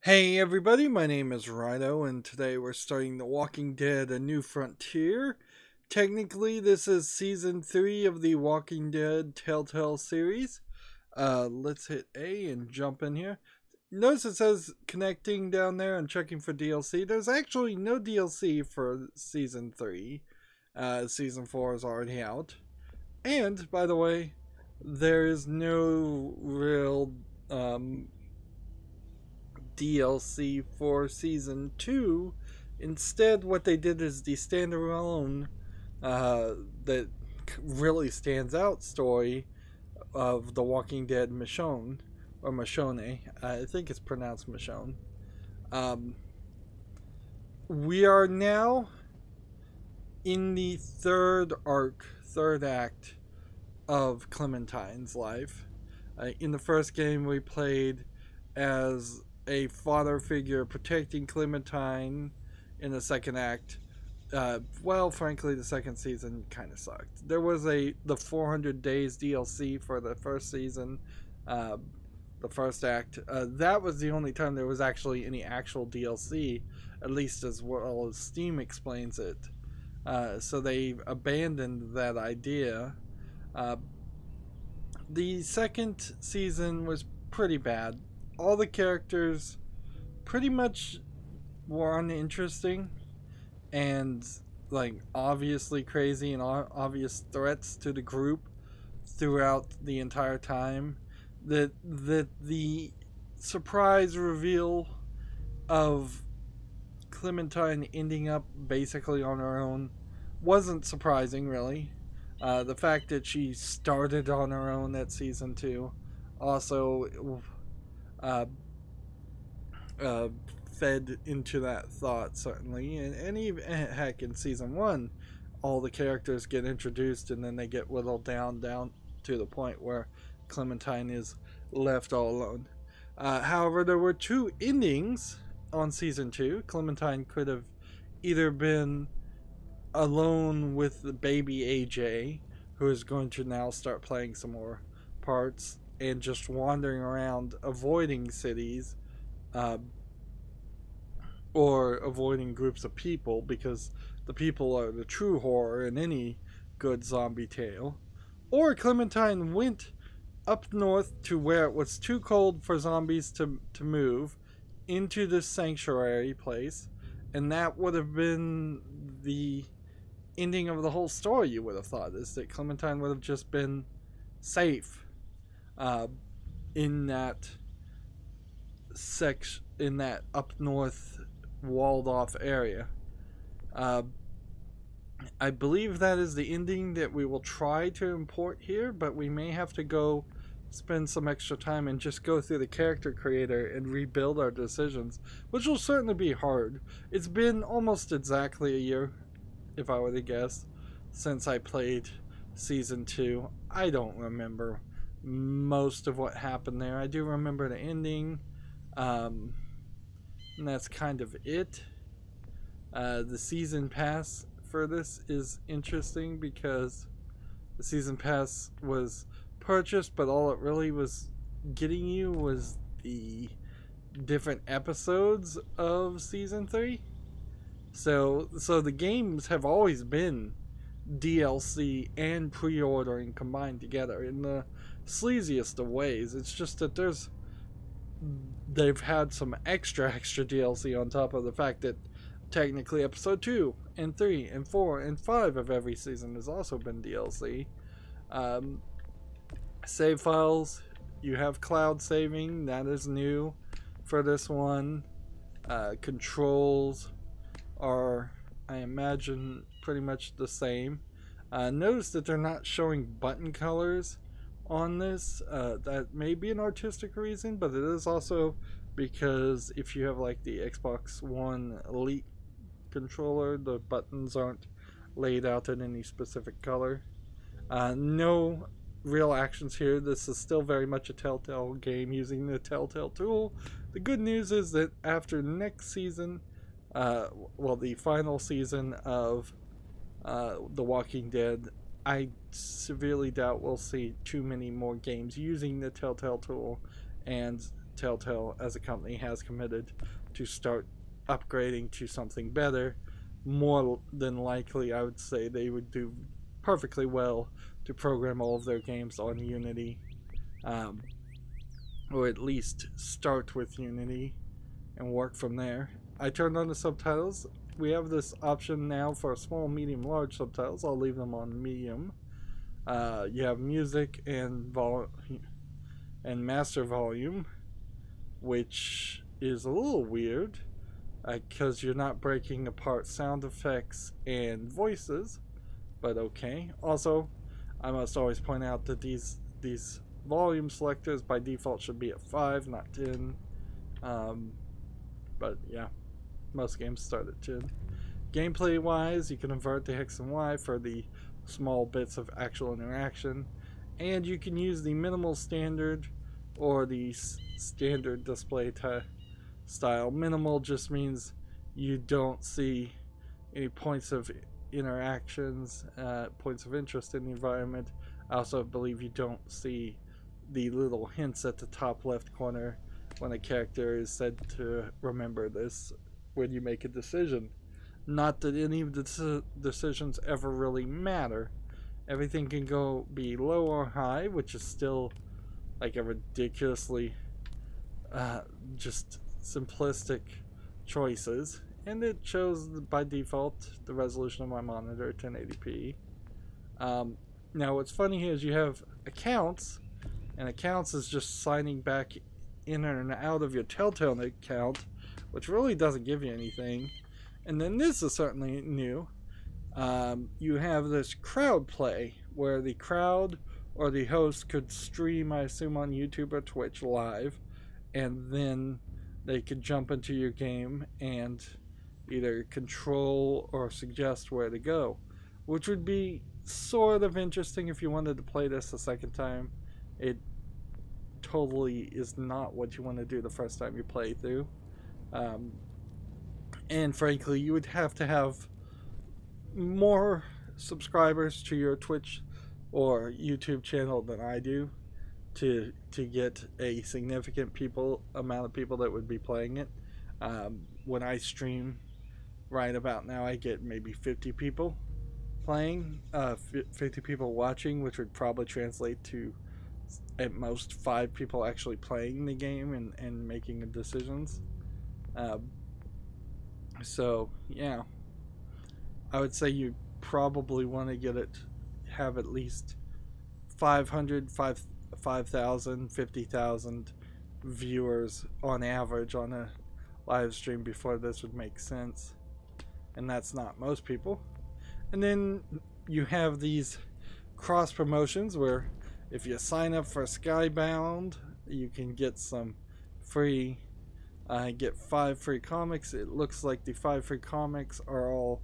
Hey everybody, my name is Rydo, and today we're starting The Walking Dead: A New Frontier. Technically, this is Season 3 of the Walking Dead Telltale series. Let's hit A and jump in here. Notice it says connecting down there and checking for DLC. There's actually no DLC for Season 3. Season 4 is already out. And, by the way, there is no real DLC for Season 2. Instead, what they did is the standalone that really stands out story of The Walking Dead Michonne, or Michonne. I think it's pronounced Michonne. We are now in the third act of Clementine's life. In the first game, we played as a father figure protecting Clementine. In the second act, well, frankly, the second season kind of sucked. There was the 400 Days DLC for the first season, the first act. That was the only time there was actually any actual DLC, at least as well as Steam explains it. So they abandoned that idea. The second season was pretty bad. All the characters pretty much were uninteresting and like obviously crazy and obvious threats to the group throughout the entire time. That the surprise reveal of Clementine ending up basically on her own wasn't surprising, really. The fact that she started on her own at season 2 also fed into that thought, certainly. And even, heck, in season 1, all the characters get introduced and then they get whittled down to the point where Clementine is left all alone. However, there were two endings on season 2. Clementine could have either been alone with the baby AJ, who is going to now start playing some more parts, and just wandering around avoiding cities, or avoiding groups of people, because the people are the true horror in any good zombie tale. Or Clementine went up north to where it was too cold for zombies to move, into this sanctuary place, and that would have been the ending of the whole story. You would have thought is that Clementine would have just been safe in that in that up north walled off area. I believe that is the ending that we will try to import here, but we may have to go spend some extra time and just go through the character creator and rebuild our decisions, which will certainly be hard. It's been almost exactly a year, if I were to guess, since I played season 2. I don't remember most of what happened there. I do remember the ending, and that's kind of it. The season pass for this is interesting because the season pass was purchased, but all it really was getting you was the different episodes of season 3. So the games have always been DLC and pre-ordering combined together in the sleaziest of ways. It's just that they've had some extra DLC on top of the fact that technically episode 2 and 3 and 4 and 5 of every season has also been DLC. Save files, you have cloud saving, that is new for this one. Controls are, I imagine, pretty much the same. Notice that they're not showing button colors on this. That may be an artistic reason, but it is also because if you have like the Xbox One Elite controller, the buttons aren't laid out in any specific color. No real actions here. This is still very much a Telltale game using the Telltale tool. The good news is that after next season, well, the final season of The Walking Dead, I severely doubt we'll see too many more games using the Telltale tool, and Telltale as a company has committed to start upgrading to something better, more than likely I would say they would do perfectly well to program all of their games on Unity, or at least start with Unity and work from there. I turned on the subtitles. We have this option now for small, medium, large subtitles. I'll leave them on medium. You have music and master volume, which is a little weird because you're not breaking apart sound effects and voices, but okay. Also, I must always point out that these volume selectors by default should be at 5, not 10. But yeah, most games start at 10. Gameplay wise, you can invert the X and Y for the small bits of actual interaction, and you can use the minimal standard or the standard display style. Minimal just means you don't see any points of interactions, points of interest in the environment. I also believe you don't see the little hints at the top left corner when a character is said to remember this when you make a decision. Not that any of the decisions ever really matter. Everything can be low or high, which is still like a ridiculously just simplistic choices, and it shows by default the resolution of my monitor at 1080p. Now what's funny here is you have accounts, and accounts is just signing back in and out of your Telltale account, which really doesn't give you anything. And then this is certainly new. You have this crowd play where the crowd or the host could stream, I assume, on YouTube or Twitch live, and then they could jump into your game and either control or suggest where to go, which would be sort of interesting if you wanted to play this a second time. It totally is not what you want to do the first time you play through. And frankly, you would have to have more subscribers to your Twitch or YouTube channel than I do to get a significant amount of people that would be playing it. When I stream right about now, I get maybe 50 people playing, 50 people watching, which would probably translate to at most 5 people actually playing the game and making the decisions. So yeah, I would say you probably want to have at least 500, 5,000, 50,000 viewers on average on a live stream before this would make sense, and that's not most people. And then you have these cross promotions where if you sign up for Skybound, you can get some free, get 5 free comics. It looks like the 5 free comics are all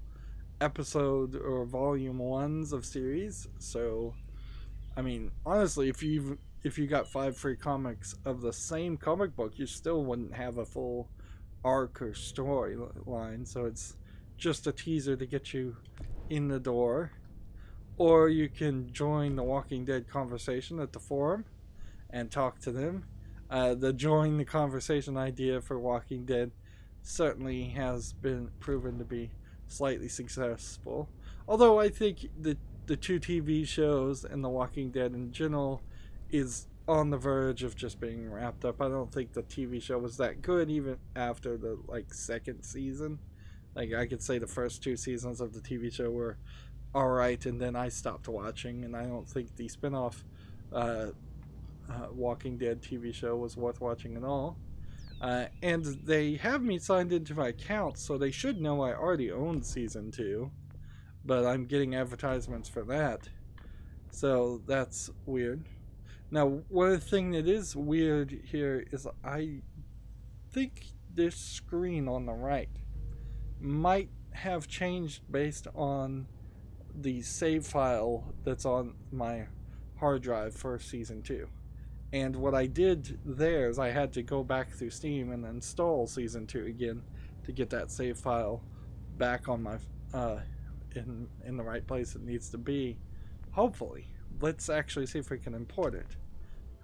episode or volume 1s of series. So, I mean, honestly, if you got 5 free comics of the same comic book, you still wouldn't have a full arc or storyline. So it's just a teaser to get you in the door. Or you can join the Walking Dead conversation at the forum and talk to them. The join the conversation idea for Walking Dead certainly has been proven to be slightly successful. Although I think the 2 TV shows and the Walking Dead in general is on the verge of just being wrapped up. I don't think the TV show was that good even after the second season. Like, I could say the first 2 seasons of the TV show were alright, and then I stopped watching, and I don't think the spin-off Walking Dead TV show was worth watching at all. And they have me signed into my account, so they should know I already own season 2, but I'm getting advertisements for that, so that's weird. Now, one thing that is weird here is I think this screen on the right might have changed based on the save file that's on my hard drive for season 2. And what I did there is I had to go back through Steam and install season 2 again to get that save file back on my in the right place it needs to be. Hopefully, let's actually see if we can import it.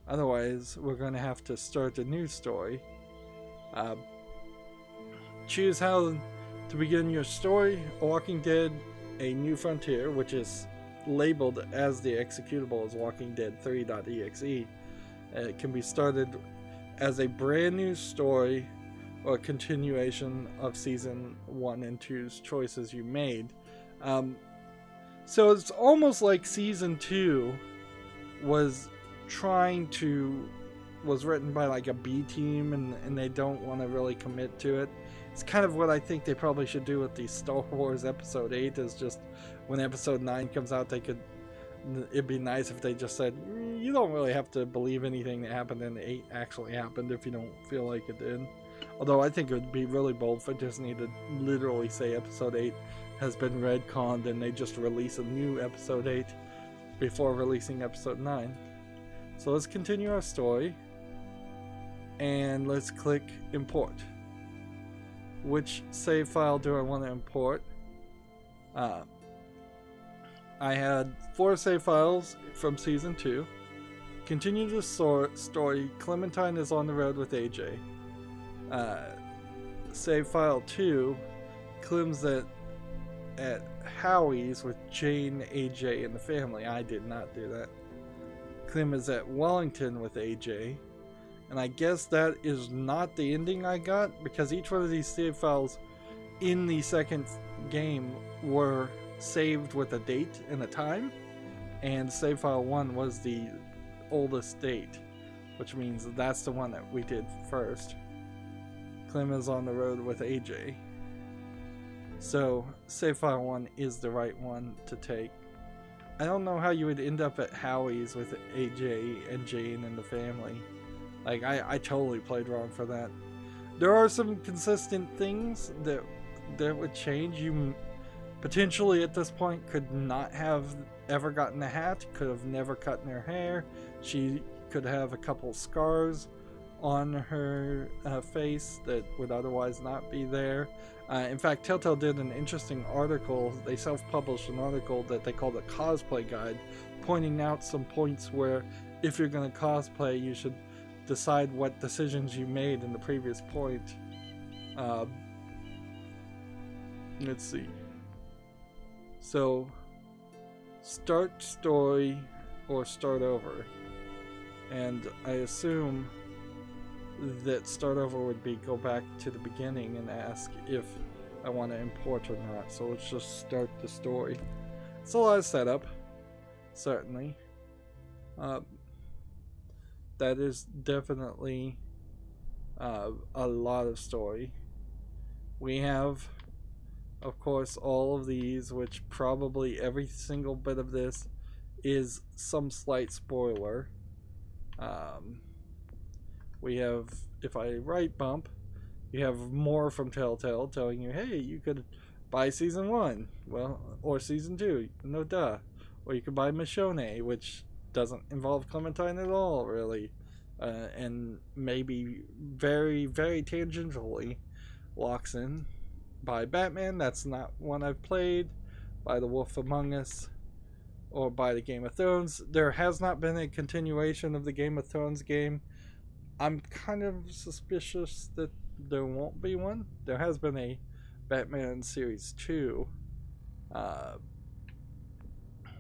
Otherwise, we're going to have to start a new story. Choose how to begin your story. Walking Dead: A New Frontier, which is labeled as the executable as Walking Dead 3.exe. It can be started as a brand new story or a continuation of Season 1 and 2's choices you made. So it's almost like Season 2 was written by like a B team, and they don't want to really commit to it. It's kind of what I think they probably should do with the Star Wars Episode 8, is just when Episode 9 comes out, it'd be nice if they just said, you don't really have to believe anything that happened in 8 actually happened if you don't feel like it did. Although I think it would be really bold for Disney to literally say Episode 8 has been retconned and they just release a new Episode 8 before releasing Episode 9. So let's continue our story, and let's click Import. Which save file do I want to import? I had 4 save files from Season 2. Continue the story. Clementine is on the road with AJ. Save file 2. Clem's at Howie's with Jane, AJ, and the family. I did not do that. Clem is at Wellington with AJ. And I guess that is not the ending I got, because each one of these save files in the second game were saved with a date and a time, and save file 1 was the oldest date, which means that's the one that we did first. Clem is on the road with AJ. So save file 1 is the right one to take. I don't know how you would end up at Howie's with AJ and Jane and the family. Like, I totally played wrong for that. There are some consistent things that would change. You potentially at this point could not have ever gotten a hat, could have never cut in her hair. She could have a couple scars on her face that would otherwise not be there. In fact, Telltale did an interesting article. They self-published an article that they called a cosplay guide, pointing out some points where if you're going to cosplay, you should decide what decisions you made in the previous point. Let's see. So, start story or start over. And I assume that start over would be go back to the beginning and ask if I want to import or not. So let's just start the story. It's a lot of setup, certainly. That is definitely a lot of story. We have, of course, all of these, which probably every single bit of this is some slight spoiler. We have, if I right bump, you have more from Telltale telling you, hey, you could buy Season 1, well, or Season 2, no duh. Or you could buy Michonne, which doesn't involve Clementine at all, really. And maybe very, very tangentially locks in. By Batman, that's not one I've played. By The Wolf Among Us, or by the Game of Thrones. There has not been a continuation of the Game of Thrones game. I'm kind of suspicious that there won't be one. There has been a Batman Series 2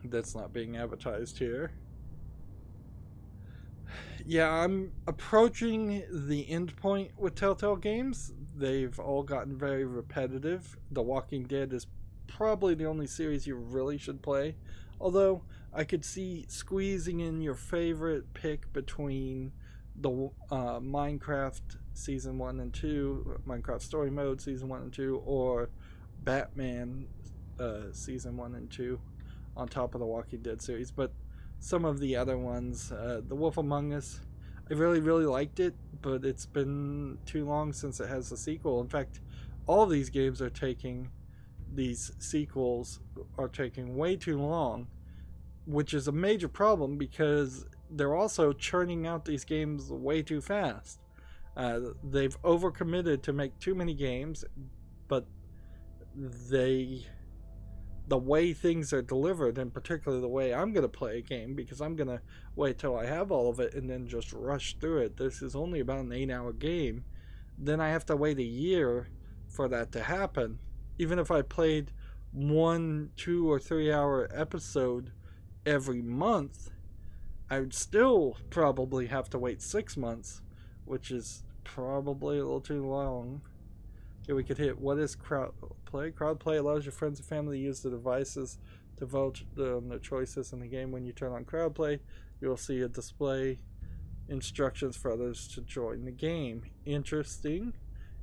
that's not being advertised here. Yeah, I'm approaching the end point with Telltale Games. They've all gotten very repetitive. The Walking Dead is probably the only series you really should play. Although, I could see squeezing in your favorite pick between the Minecraft Season 1 and 2, Minecraft Story Mode Season 1 and 2, or Batman Season 1 and 2 on top of the Walking Dead series. But some of the other ones, The Wolf Among Us, I really, really liked it, but it's been too long since it has a sequel. In fact, all of these games are taking, these sequels are taking way too long, which is a major problem because they're also churning out these games way too fast. They've overcommitted to make too many games, but they the way things are delivered, and particularly the way I'm going to play a game, because I'm going to wait till I have all of it and then just rush through it. This is only about an 8-hour game. Then I have to wait a year for that to happen. Even if I played 1, 2, or 3 hour episode every month, I would still probably have to wait 6 months, which is probably a little too long. Here we could hit, what is crowd play? Crowd play allows your friends and family to use the devices to vote on the choices in the game. When you turn on crowd play, you will see a display instructions for others to join the game. Interesting.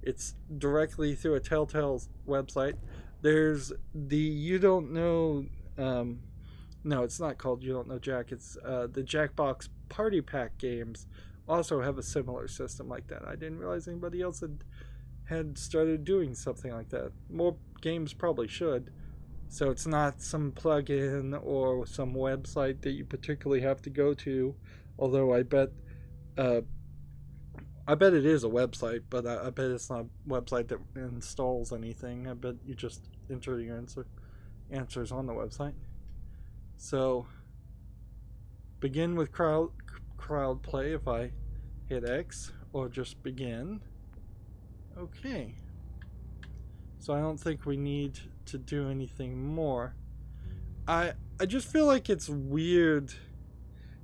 It's directly through a Telltale's website. There's the You Don't Know, no, it's not called You Don't Know Jack. It's the Jackbox Party Pack games also have a similar system like that. I didn't realize anybody else had started doing something like that. More games probably should. So it's not some plugin or some website that you particularly have to go to. Although I bet it is a website, but I bet it's not a website that installs anything. I bet you just enter your answers on the website. So begin with crowd play if I hit X, or just begin. Okay. So I don't think we need to do anything more. I just feel like it's weird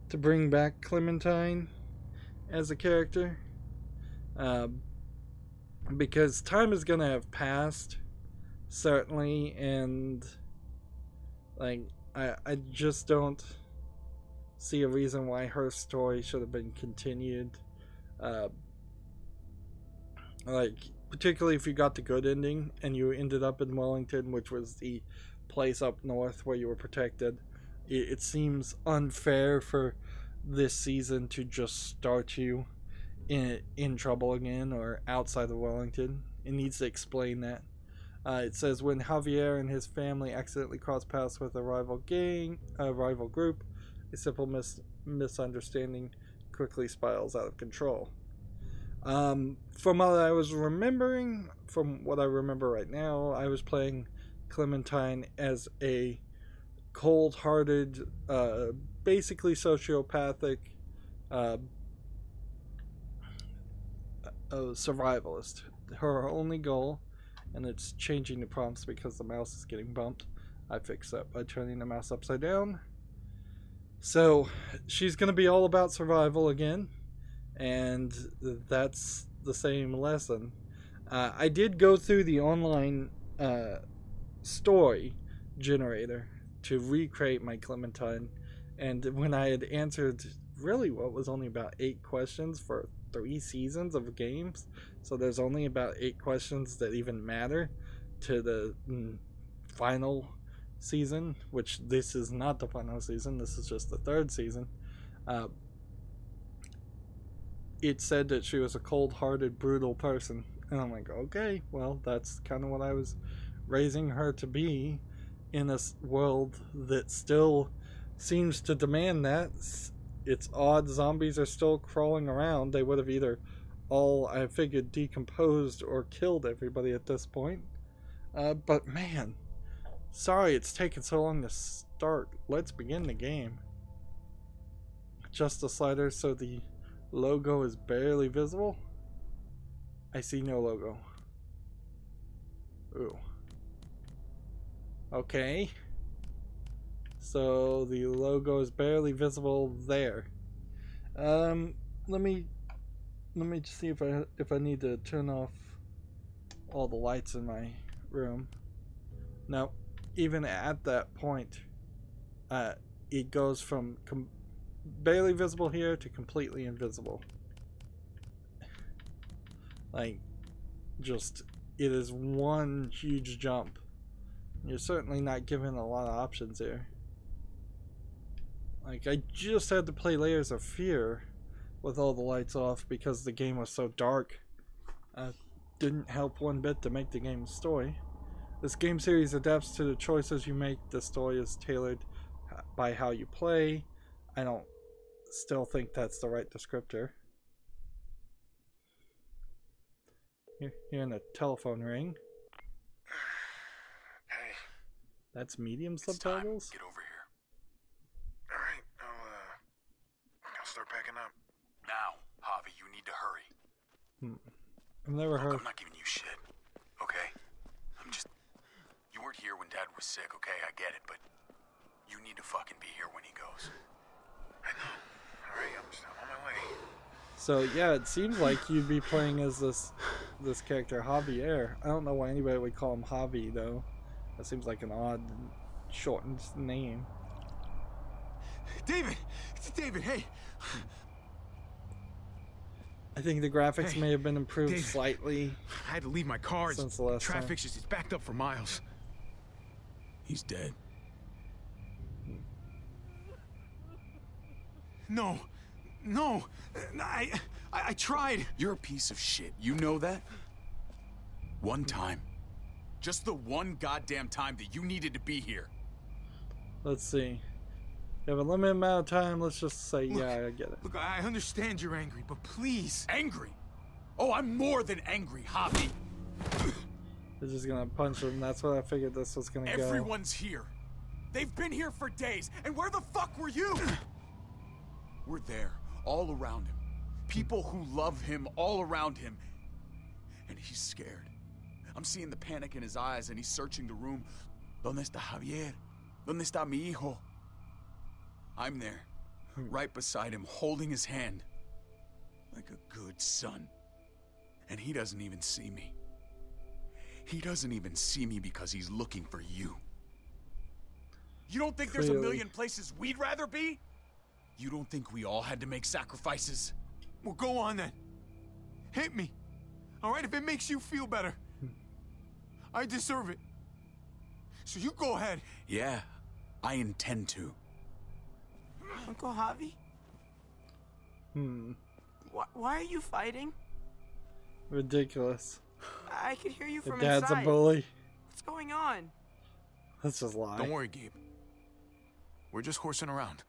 to bring back Clementine as a character. Because time is gonna have passed, certainly, and like I just don't see a reason why her story should have been continued. Like, particularly if you got the good ending and you ended up in Wellington, which was the place up north where you were protected. It seems unfair for this season to just start you in trouble again or outside of Wellington. It needs to explain that. It says when Javier and his family accidentally cross paths with a rival group, a simple misunderstanding quickly spirals out of control. From what I was remembering, from what I remember right now, I was playing Clementine as a cold-hearted, basically sociopathic survivalist. Her only goal, and it's changing the prompts because the mouse is getting bumped. I fixed that by turning the mouse upside down. So she's going to be all about survival again, and that's the same lesson. I did go through the online story generator to recreate my Clementine, and when I had answered really what was only about 8 questions for 3 seasons of games, so there's only about 8 questions that even matter to the final season, which this is not the final season, this is just the 3rd season. It said that she was a cold-hearted, brutal person, and I'm like, okay, well, that's kind of what I was raising her to be in a world that still seems to demand that. It's odd zombies are still crawling around. They would have either all, I figured, decomposed or killed everybody at this point. But man, sorry it's taken so long to start. Let's begin the game. Adjust the slider so the logo is barely visible. I see no logo. Ooh. Okay. So the logo is barely visible there. Let me see if I need to turn off all the lights in my room. Now, even at that point, it goes from barely visible here to completely invisible. Like, just, it is one huge jump. You're certainly not given a lot of options here. Like, I just had to play Layers of Fear with all the lights off because the game was so dark. Didn't help one bit to make the game's story. This game series adapts to the choices you make. The story is tailored by how you play. I don't still think that's the right descriptor. Hearing a telephone ring. Hey. That's medium It's subtitles? time. Get over here. All right, I'll start packing up. Now, Javi, you need to hurry. I've never Look, heard. I'm not giving you shit, okay? You weren't here when Dad was sick, okay? I get it, but you need to fucking be here when he goes. I know. All right, I'm just on my way. So yeah, it seems like you'd be playing as this character Javier. I don't know why anybody would call him Javi though. That seems like an odd shortened name. David! David, hey! I think the graphics Hey, may have been improved David. slightly I had to leave my car. since the last time. Traffic's just, it's backed up for miles. He's dead. No. No. I tried. You're a piece of shit. You know that? One time. Just the one goddamn time that you needed to be here. Let's see. You have a limited amount of time. Let's just say, Look, yeah, I get it. Look, I understand you're angry, but please. Angry? Oh, I'm more than angry, Javi. They're just gonna punch him. That's what I figured this was gonna go. Everyone's here. They've been here for days. And where the fuck were you? We're there, all around him. People who love him all around him. And he's scared. I'm seeing the panic in his eyes and he's searching the room. ¿Dónde está Javier? ¿Dónde está mi hijo? I'm there, right beside him, holding his hand. Like a good son. And he doesn't even see me. He doesn't even see me because he's looking for you. You don't think there's a million places we'd rather be? You don't think we all had to make sacrifices? Well, go on then. Hit me. All right, if it makes you feel better. I deserve it. So you go ahead. Yeah, I intend to. Uncle Javi? Why are you fighting? Ridiculous. I could hear you Your from dad's inside. a bully. What's going on? Let's just lie. Don't worry, Gabe. We're just horsing around.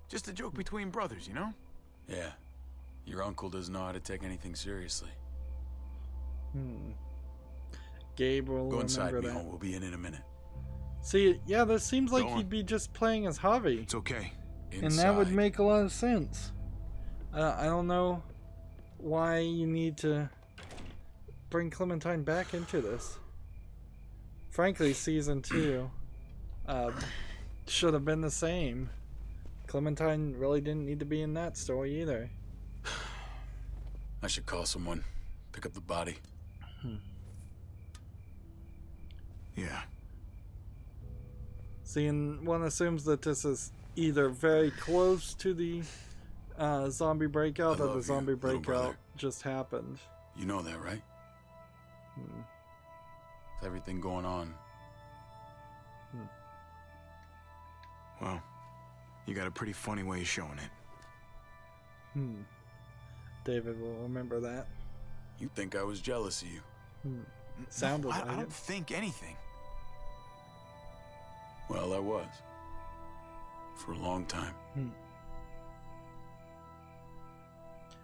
Just a joke between brothers, you know? Yeah, your uncle doesn't know how to take anything seriously. Gabe will Go inside, remember that. Mijo. We'll be in a minute. See, yeah, this seems like Go on. he'd be just playing as Javi. It's okay. And that would Inside. make a lot of sense. I don't know why you need to bring Clementine back into this. Frankly, season 2 should have been the same. Clementine really didn't need to be in that story either. I should call someone. Pick up the body. Yeah. See, and one assumes that this is either very close to the zombie breakout I or the love you, zombie little breakout brother. just happened. You know that, right? With everything going on. Well, you got a pretty funny way of showing it. David will remember that. You think I was jealous of you. Sounded I like don't it. think anything. Well, I was. For a long time.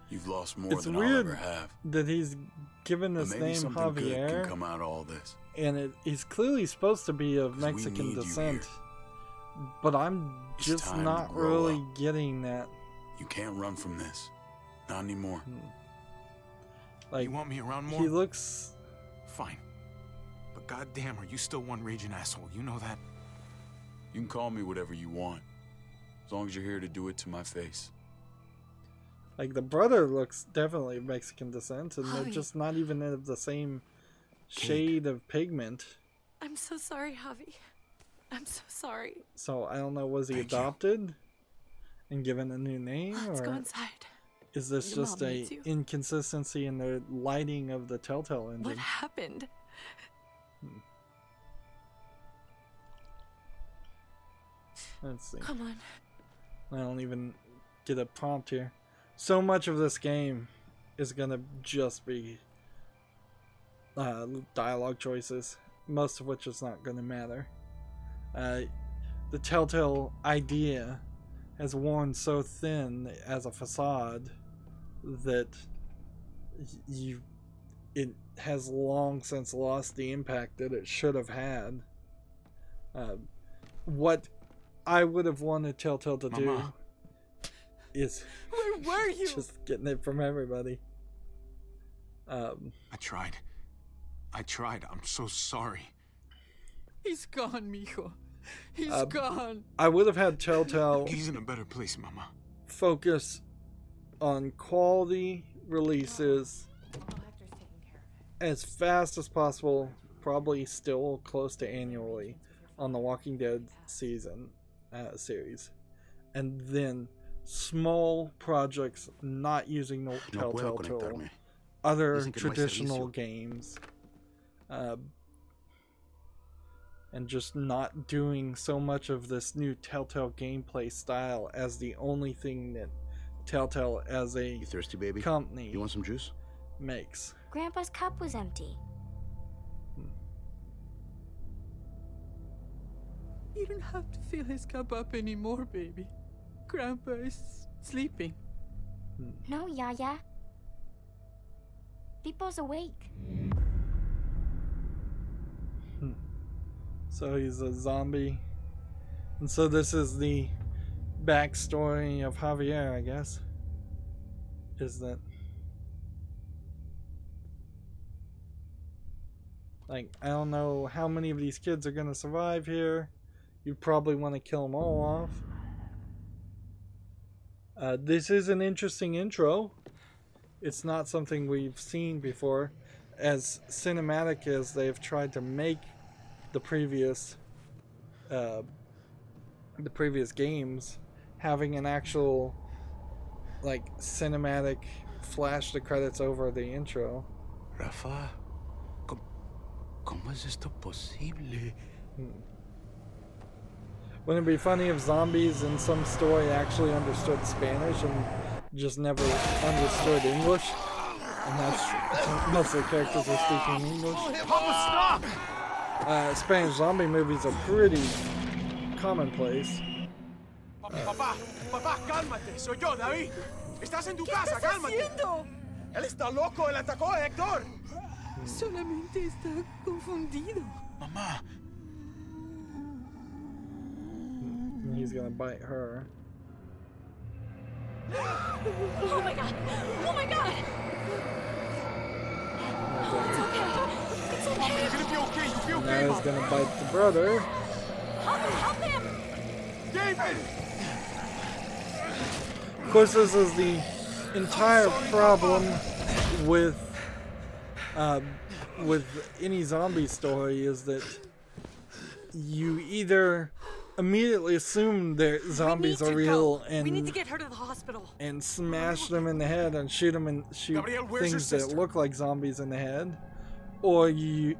You've lost more It's than I'll weird ever have. that he's given But this maybe name something good can Javier, come out of all this. and he's clearly supposed to be of 'Cause we Mexican need you descent. here. But I'm It's just time to not grow really up. getting that. You can't run from this. Not anymore. Like, You want me around more? he looks... Fine. But goddamn, are you still one raging asshole? You know that? You can call me whatever you want. As long as you're here to do it to my face. Like, the brother looks definitely of Mexican descent, and they're Javi. just not even of the same shade of pigment. I'm so sorry, Javi. I'm so sorry. So, I don't know, was he Thank you. adopted and given a new name? Let's go Or inside. is this Your just mom a needs you. inconsistency in the lighting of the Telltale engine? What happened? Let's see. Come on. I don't even get a prompt here. So much of this game is gonna just be dialogue choices, most of which is not gonna matter. The Telltale idea has worn so thin as a facade that it has long since lost the impact that it should have had What I would have wanted Telltale to do Mama. is Where were you? just getting it from everybody. I tried. I'm so sorry. He's gone, mijo. He's gone. I would have had Telltale He's in a better place, Mama. focus on quality releases as fast as possible, probably still close to annually, on the Walking Dead series, and then small projects not using the Telltale tool, other traditional games, and just not doing so much of this new Telltale gameplay style as the only thing that Telltale as a You thirsty, baby? company You want some juice? makes. Grandpa's cup was empty. You don't have to fill his cup up anymore, baby. Grandpa is sleeping. No, Yaya. People's awake. So he's a zombie. And so this is the backstory of Javier, I guess. Is that... like, I don't know how many of these kids are going to survive here. You probably want to kill them all off. This is an interesting intro. It's not something we've seen before. As cinematic as they've tried to make the previous games, having an actual like cinematic flash the credits over the intro. Rafa, ¿cómo es esto posible? Wouldn't it be funny if zombies in some story actually understood Spanish and just never understood English? And that's most of the characters are speaking English. Papa, stop! Spanish zombie movies are pretty commonplace. Papá, cálmate. Soy yo, David. Estás en tu casa, cálmate. Él está loco. Él atacó a Héctor. Solamente está confundido. Mamá. He's gonna bite her. Oh my god! Oh my god! It's okay. It's Mama, okay. you're gonna be okay. You'll be okay, Now he's Mom. gonna bite the brother. Help him! David! Of course, this is the entire problem with any zombie story, is that you either immediately assume that zombies are real We need to and get her to the hospital. smash them in the head and shoot them and shoot Gabriel, where's your things that sister? look like zombies in the head, or you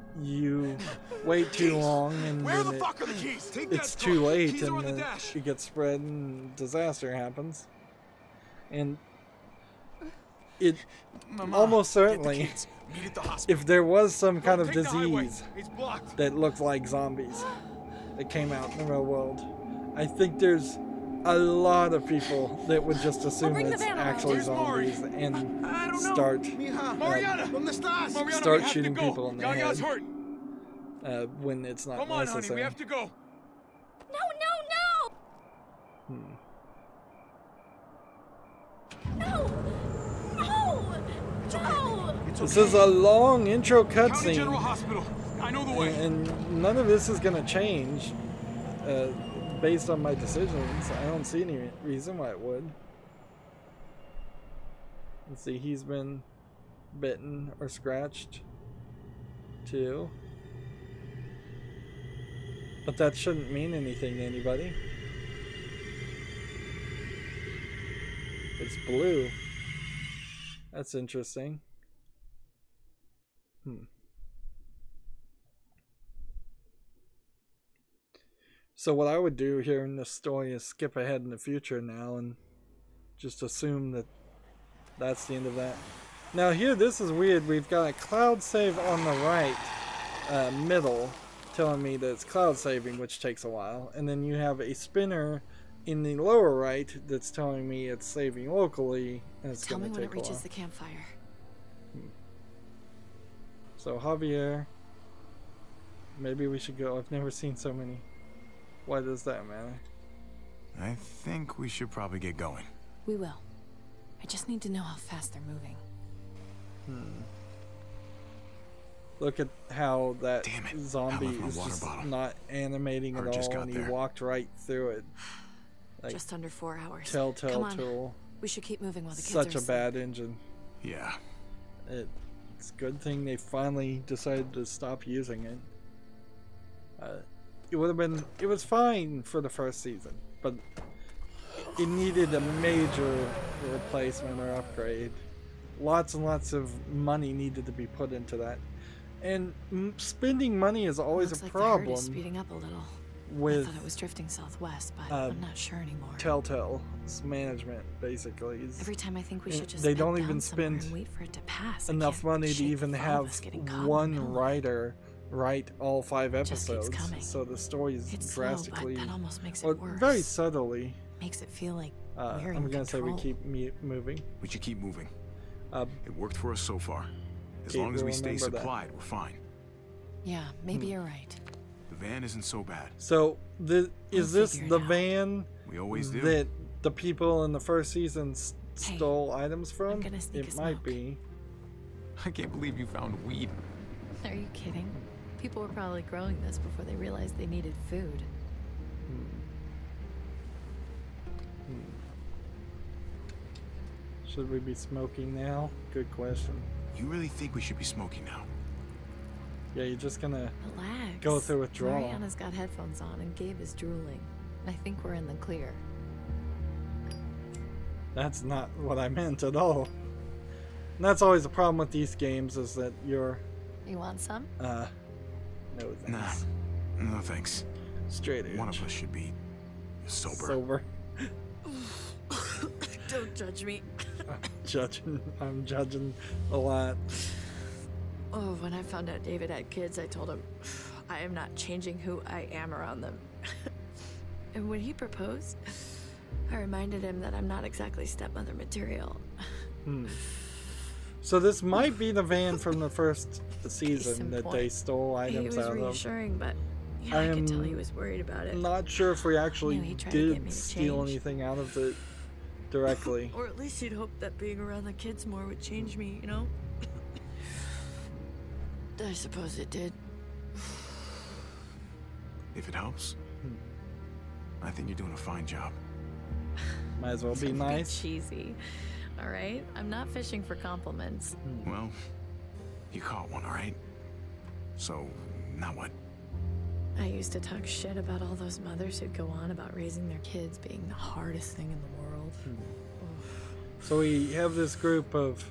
wait too long and Where the then fuck are the keys? Take it's that too car. late Keys are on and the dash. it gets spread and disaster happens. And it Mama, almost get the certainly, keys. Meet at the hospital. if there was some kind of Take the highway. disease It's blocked. that looked like zombies that came out in the real world, I think there's a lot of people that would just assume bring the it's van around. actually Where's Mari? zombies and I don't know. start Mariana, ¿dónde estás? Mariana, start we have shooting to go. people in the Yaya's head. hurt. When it's not Come on, honey, necessary. we have to go. No! No! No! No! This is a long intro County General cutscene, Hospital. I know the way. and none of this is going to change based on my decisions. I don't see any reason why it would. Let's see, he's been bitten or scratched too. But that shouldn't mean anything to anybody. It's blue. That's interesting. So what I would do here in this story is skip ahead in the future now and just assume that that's the end of that. Now here, this is weird. We've got a cloud save on the right middle telling me that it's cloud saving, which takes a while. And then you have a spinner in the lower right that's telling me it's saving locally and it's Tell going me to when take it a while. reaches the campfire. So Javier, maybe we should go. I've never seen so many Why does that matter? I think we should probably get going. We will. I just need to know how fast they're moving. Look at how that Damn it. zombie I left my is water just bottle. not animating at Or just all, got and he there. walked right through it. Like, Just under 4 hours. Telltale Come on. tool. We should keep moving while the kids Such are a asleep. bad engine. Yeah. It's a good thing they finally decided to stop using it. It would have been. It was fine for the first season, but it needed a major replacement or upgrade. Lots and lots of money needed to be put into that, and spending money is always Looks a like the herd is problem speeding up a little. I with thought it was drifting southwest, but I'm not sure anymore. Telltale's management. Basically, is Every time I think we should just they bed don't down even somewhere spend and wait for it to pass. I enough can't money to shake the even thought of have us getting caught in the one middle of it. writer write all 5 Just keeps episodes, coming. so the story is It's slow, drastically, but that almost makes it or worse. very subtly. Makes it feel like we're in I'm gonna say we control. keep moving. We should keep moving. Uh, It worked for us so far. As Kate long as will we stay remember that. supplied, we're fine. Yeah, maybe you're right. The van isn't so bad. So is We'll this figure it the out. van We always do. that the people in the first season Hey, stole items from? gonna sneak It a might smoke. be. I can't believe you found weed. Are you kidding? People were probably growing this before they realized they needed food. Should we be smoking now? Good question. You really think we should be smoking now? Yeah, you're just gonna Relax. go through withdrawal. Mariana's got headphones on and Gabe is drooling. I think we're in the clear. That's not what I meant at all. And that's always a problem with these games, is that you're You want some? no Nah. thanks. No thanks. Straight edge. One of us should be sober. Sober. Don't judge me. I'm judging a lot. Oh, when I found out David had kids, I told him, I am not changing who I am around them. And when he proposed, I reminded him that I'm not exactly stepmother material. So this might be the van from the first season in that point. they stole He items was out of. reassuring, but yeah, I I could tell am he was worried about it. I'm not sure if we actually Knew he tried to get did me to steal change. anything out of it directly. Or at least he'd hoped that being around the kids more would change me, you know? I suppose it did. If it helps, I think you're doing a fine job. Might as well be Don't nice. cheesy. All right? I'm not fishing for compliments. Well, you caught one, all right? So, now what? I used to talk shit about all those mothers who'd go on about raising their kids being the hardest thing in the world. So we have this group of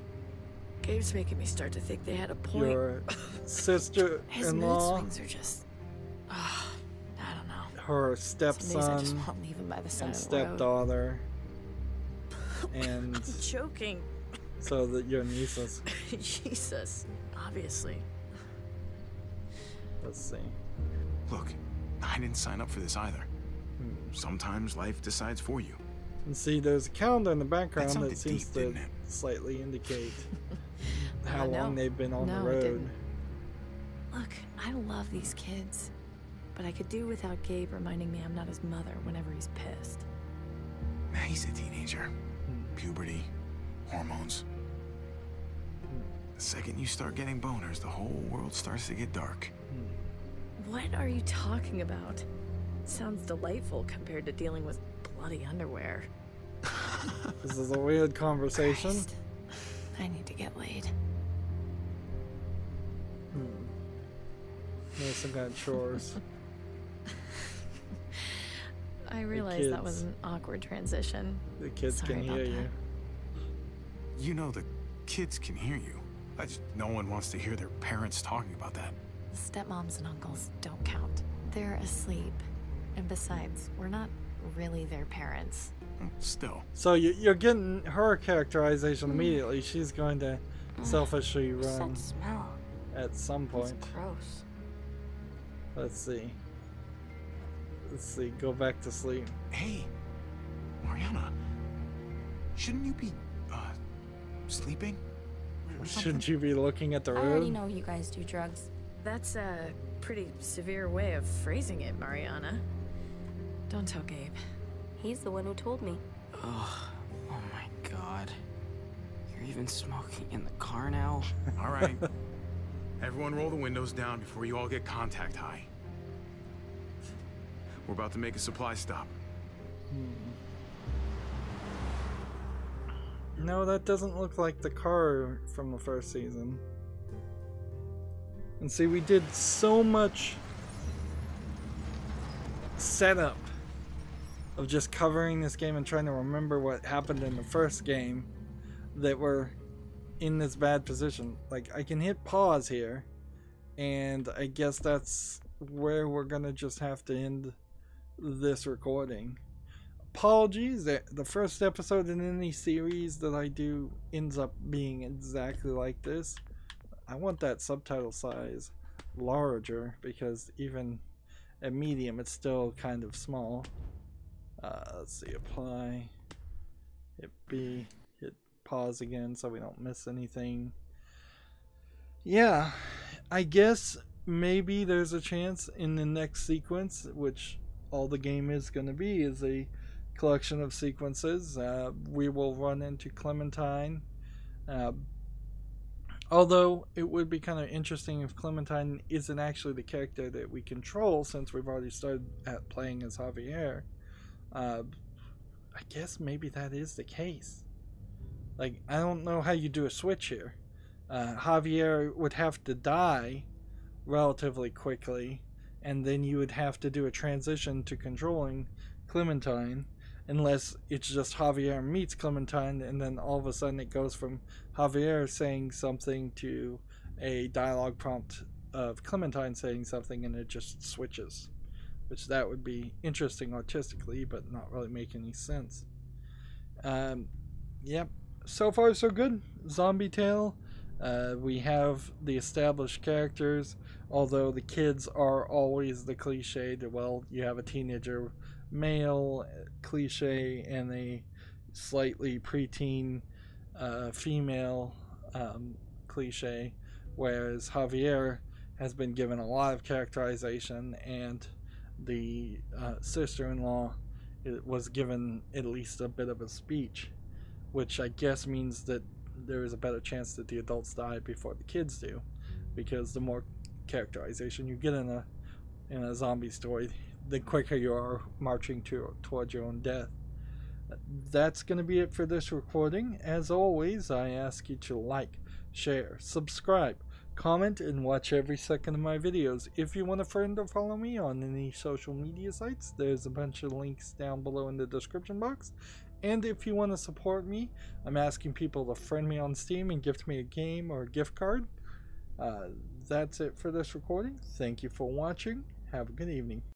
Gabe's making me start to think they had a point. your His mood sister-in-law, swings are just... I don't know. her Some days I just stepson, won't leave him by the side and of the road. stepdaughter, and Joking. so that your nieces. Jesus. Obviously. Let's see. Look, I didn't sign up for this either. Sometimes life decides for you. And see, there's a calendar in the background sounded that seems deep, to didn't it? slightly indicate how No. long they've been on No, the it road. didn't. Look, I love these kids. But I could do without Gabe reminding me I'm not his mother whenever he's pissed. He's a teenager. Puberty, hormones. The second you start getting boners, the whole world starts to get dark. What are you talking about? Sounds delightful compared to dealing with bloody underwear. This is a weird conversation. Christ. I need to get laid. There's some kind of chores. I realized that was kids. an awkward transition. The kids Sorry can about hear that. you. You know the kids can hear you. No one wants to hear their parents talking about that. Stepmoms and uncles don't count. They're asleep. And besides, we're not really their parents. Still. So you're getting her characterization immediately. She's going to selfishly What's run that smell? at some It's point. gross. Let's see. Let's see. Go back to sleep. Hey, Mariana, shouldn't you be, sleeping? Or something? Shouldn't you be looking at the I already road? know you guys do drugs. That's a pretty severe way of phrasing it, Mariana. Don't tell Gabe. He's the one who told me. Oh my god. You're even smoking in the car now? All right. Everyone roll the windows down before you all get contact high. We're about to make a supply stop. No, that doesn't look like the car from the first season. And see, we did so much setup of just covering this game and trying to remember what happened in the first game that we're in this bad position. Like, I can hit pause here, and I guess that's where we're gonna just have to end this recording. Apologies, the first episode in any series that I do ends up being exactly like this. I want that subtitle size larger, because even at medium it's still kind of small. Let's see, apply, hit B, hit pause again so we don't miss anything. Yeah, I guess maybe there's a chance in the next sequence, which all the game is going to be, is a collection of sequences. We will run into Clementine. Although it would be kind of interesting if Clementine isn't actually the character that we control, since we've already started at playing as Javier. I guess maybe that is the case. Like, I don't know how you do a switch here. Javier would have to die relatively quickly, and then you would have to do a transition to controlling Clementine, unless it's just Javier meets Clementine, and then all of a sudden it goes from Javier saying something to a dialogue prompt of Clementine saying something, and it just switches. Which that would be interesting artistically, but not really make any sense. Yep, so far so good. Zombie Tale. We have the established characters, although the kids are always the cliche that, well, you have a teenager male cliche and a slightly preteen female cliche, whereas Javier has been given a lot of characterization, and the sister-in-law was given at least a bit of a speech, which I guess means that there is a better chance that the adults die before the kids do, because the more characterization you get in a zombie story, the quicker you are marching towards your own death. That's going to be it for this recording. As always, I ask you to like, share, subscribe, comment, and watch every second of my videos. If you want a friend or follow me on any social media sites, there's a bunch of links down below in the description box. And if you want to support me, I'm asking people to friend me on Steam and gift me a game or a gift card. That's it for this recording. Thank you for watching. Have a good evening.